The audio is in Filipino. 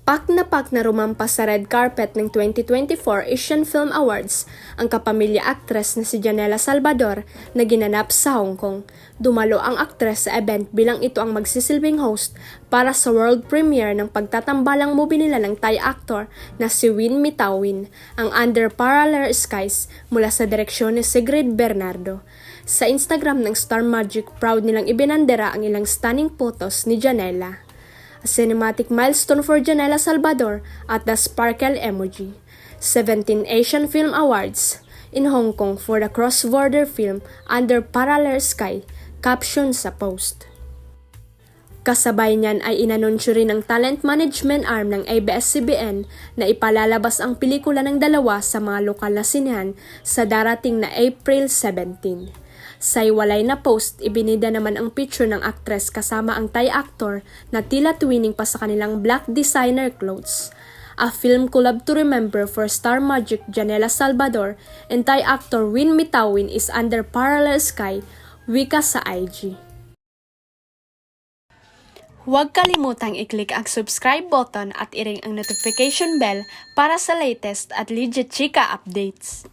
Pak na rumampas sa red carpet ng 2024 Asian Film Awards ang kapamilya aktres na si Janela Salvador na ginanap sa Hong Kong. Dumalo ang aktres sa event bilang ito ang magsisilbing host para sa world premiere ng pagtatambalang movie nila ng Thai actor na si Win Mitawin, ang Under Parallel Skies mula sa direksyon ni Sigrid Bernardo. Sa Instagram ng Star Magic, proud nilang ibinandera ang ilang stunning photos ni Janela. A cinematic milestone for Janela Salvador at the sparkle emoji. 17 Asian Film Awards in Hong Kong for the cross-border film Under Parallel Sky, caption sa post. Kasabay niyan ay inanunsyo rin ng talent management arm ng ABS-CBN na ipalalabas ang pelikula ng dalawa sa mga lokal na sinehan sa darating na April 17. Sa iwalay na post, ibinida naman ang picture ng aktres kasama ang Thai actor na tila twinning pa sa kanilang black designer clothes. A film collab to remember for Star Magic Janela Salvador and Thai actor Win Mitawin is Under Parallel Sky, wika sa IG. Huwag kalimutang i-click ang subscribe button at i-ring ang notification bell para sa latest at legit chika updates.